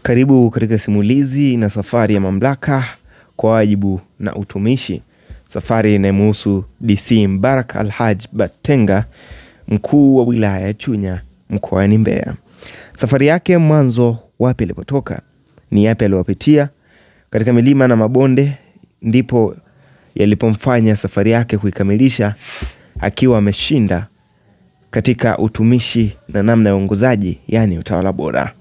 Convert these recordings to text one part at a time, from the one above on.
Karibu katika simulizi na safari ya mamlaka kwa wajibu na utumishi. Safari inayomhusu DC Mbarak Alhaj Batenga, mkuu wa wilaya ya Chunya mkoani Mbeya. Safari yake mwanzo, wapi alipotoka, ni yapi aliyopitia katika milima na mabonde, ndipo yalipomfanya safari yake kuikamilisha akiwa ameshinda katika utumishi na namna ya uongozaji, yani utawala bora.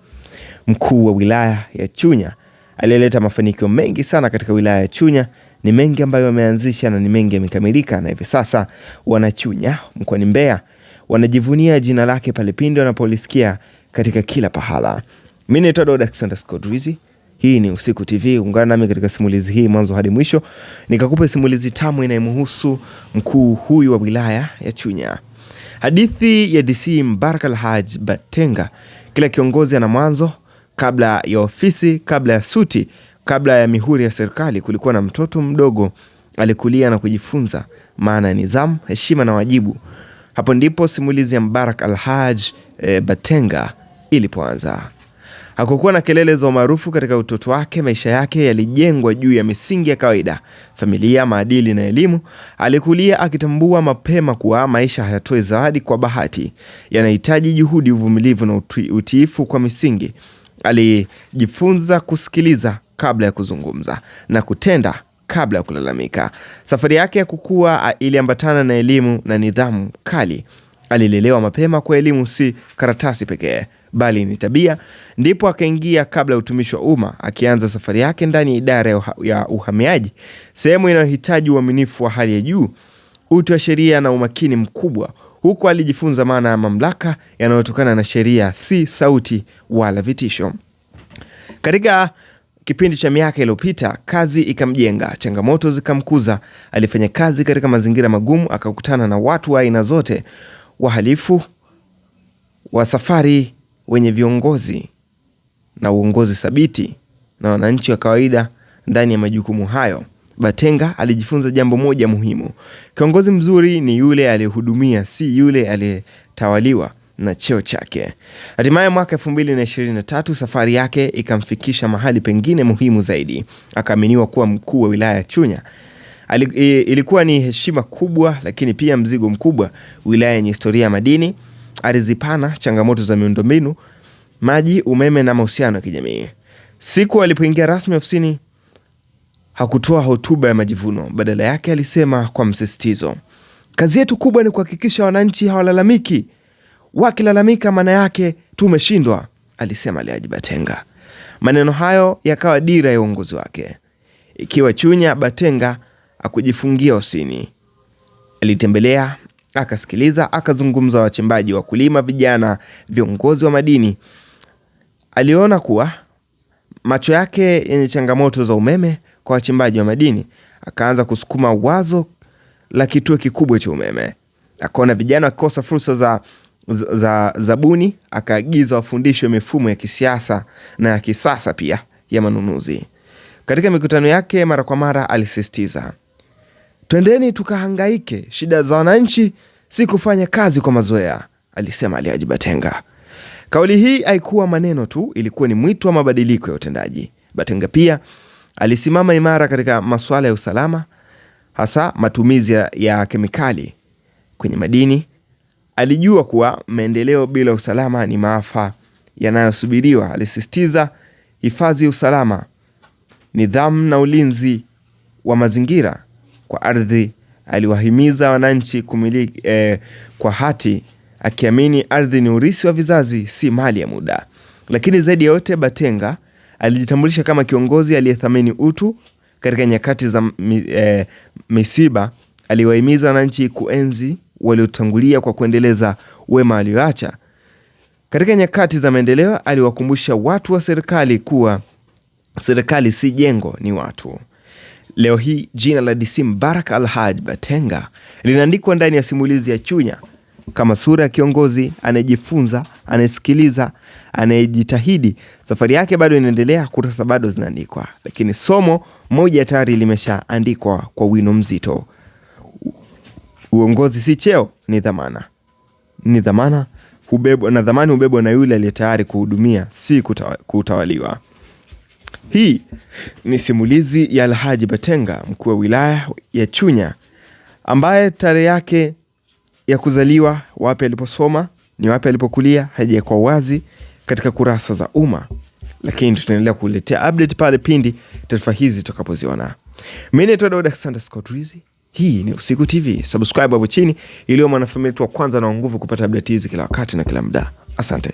Mkuu wa wilaya ya Chunya alileta mafanikio mengi sana katika wilaya ya Chunya. Ni mengi ambayo wameanzisha na ni mengi yamekamilika, na hivi sasa Wanachunya mkoani Mbeya wanajivunia jina lake pale pindi wanapolisikia katika kila pahala. Mimi ni Todd Alexander Scott Rizzi. Hii ni Usiku TV. Ungana nami katika simulizi hii mwanzo hadi mwisho, nikakupa simulizi tamu inayomhusu mkuu huyu wa wilaya ya Chunya. Hadithi ya DC Mbarak Alhaj Batenga. Kila kiongozi ana mwanzo. Kabla ya ofisi, kabla ya suti, kabla ya mihuri ya serikali, kulikuwa na mtoto mdogo alikulia na kujifunza maana ya nidhamu, heshima na wajibu. Hapo ndipo simulizi ya Mbarak Alhaj Batenga ilipoanza. Hakukuwa na kelele za umaarufu katika utoto wake. Maisha yake yalijengwa juu ya misingi ya kawaida: familia, maadili na elimu. Alikulia akitambua mapema kuwa maisha hayatoi zawadi kwa bahati, yanahitaji juhudi, uvumilivu na utiifu kwa misingi. Alijifunza kusikiliza kabla ya kuzungumza na kutenda kabla ya kulalamika. Safari yake ya kukua iliambatana na elimu na nidhamu kali. Alilelewa mapema kwa elimu si karatasi pekee, bali ni tabia. Ndipo akaingia kabla ya utumishi wa umma, akianza safari yake ndani ya idara ya uhamiaji, sehemu inayohitaji uaminifu wa hali ya juu, utu wa sheria na umakini mkubwa. Huko alijifunza maana ya mamlaka yanayotokana na sheria, si sauti wala vitisho. Katika kipindi cha miaka iliyopita, kazi ikamjenga, changamoto zikamkuza. Alifanya kazi katika mazingira magumu, akakutana na watu wa aina zote: wahalifu, wa safari, wenye viongozi na uongozi thabiti, na wananchi wa kawaida. Ndani ya majukumu hayo, Batenga alijifunza jambo moja muhimu: kiongozi mzuri ni yule aliyehudumia, si yule aliyetawaliwa na cheo chake. Hatimaye mwaka 2023 safari yake ikamfikisha mahali pengine muhimu zaidi. Akaaminiwa kuwa mkuu wa wilaya ya Chunya. Ilikuwa ni heshima kubwa, lakini pia mzigo mkubwa. Wilaya yenye historia ya madini, ardhi pana, changamoto za miundombinu, maji, umeme na mahusiano ya kijamii. Siku alipoingia rasmi ofisini, hakutoa hotuba ya majivuno. Badala yake alisema kwa msisitizo: kazi yetu kubwa ni kuhakikisha wananchi hawalalamiki. Wakilalamika maana yake tumeshindwa, alisema Alhaji Batenga. Maneno hayo yakawa dira ya uongozi wake. Ikiwa Chunya, Batenga akujifungia ofisini. Alitembelea, akasikiliza, akazungumza wachimbaji, wakulima, vijana, viongozi wa madini. Aliona kuwa macho yake yenye changamoto za umeme kwa wachimbaji wa madini. Akaanza kusukuma wazo la kituo kikubwa cha umeme. Akaona vijana wakikosa fursa za zabuni, akaagiza wafundishwe mifumo ya kisiasa na ya kisasa pia ya manunuzi. Katika mikutano yake mara kwa mara alisisitiza: twendeni tukahangaike, shida za wananchi si kufanya kazi kwa mazoea, alisema Alhaji Batenga. Kauli hii haikuwa maneno tu, ilikuwa ni mwito wa mabadiliko ya utendaji. Batenga pia alisimama imara katika masuala ya usalama, hasa matumizi ya kemikali kwenye madini. Alijua kuwa maendeleo bila usalama ni maafa yanayosubiriwa. Alisisitiza hifadhi ya usalama, nidhamu na ulinzi wa mazingira. Kwa ardhi, aliwahimiza wananchi kumiliki kwa hati, akiamini ardhi ni urithi wa vizazi, si mali ya muda. Lakini zaidi ya yote, Batenga alijitambulisha kama kiongozi aliyethamini utu. Katika nyakati za misiba, aliwahimiza wananchi kuenzi waliotangulia kwa kuendeleza wema alioacha. Katika nyakati za maendeleo, aliwakumbusha watu wa serikali kuwa serikali si jengo, ni watu. Leo hii jina la DC Mbarak Alhaj Batenga linaandikwa ndani ya simulizi ya Chunya kama sura ya kiongozi anayejifunza, anayesikiliza, anayejitahidi. Safari yake bado inaendelea, kurasa bado zinaandikwa, lakini somo moja tayari limeshaandikwa kwa wino mzito: uongozi si cheo, ni dhamana. Ni dhamana hubebwa, na dhamani hubebwa na yule aliye tayari kuhudumia, si kutawaliwa. Hii ni simulizi ya Alhaji Batenga, mkuu wa wilaya ya Chunya, ambaye tarehe yake ya kuzaliwa, wapi aliposoma, ni wapi alipokulia haijakuwa wazi katika kurasa za umma, lakini tutaendelea kuletea update pale pindi taarifa hizi tutakapoziona. Mimi ni Daud Alexander Scott Rizzi. Hii ni Usiku TV. Subscribe hapo chini ili uwe mwanafamilia wa kwanza na nguvu kupata update hizi kila wakati na kila muda. Asante.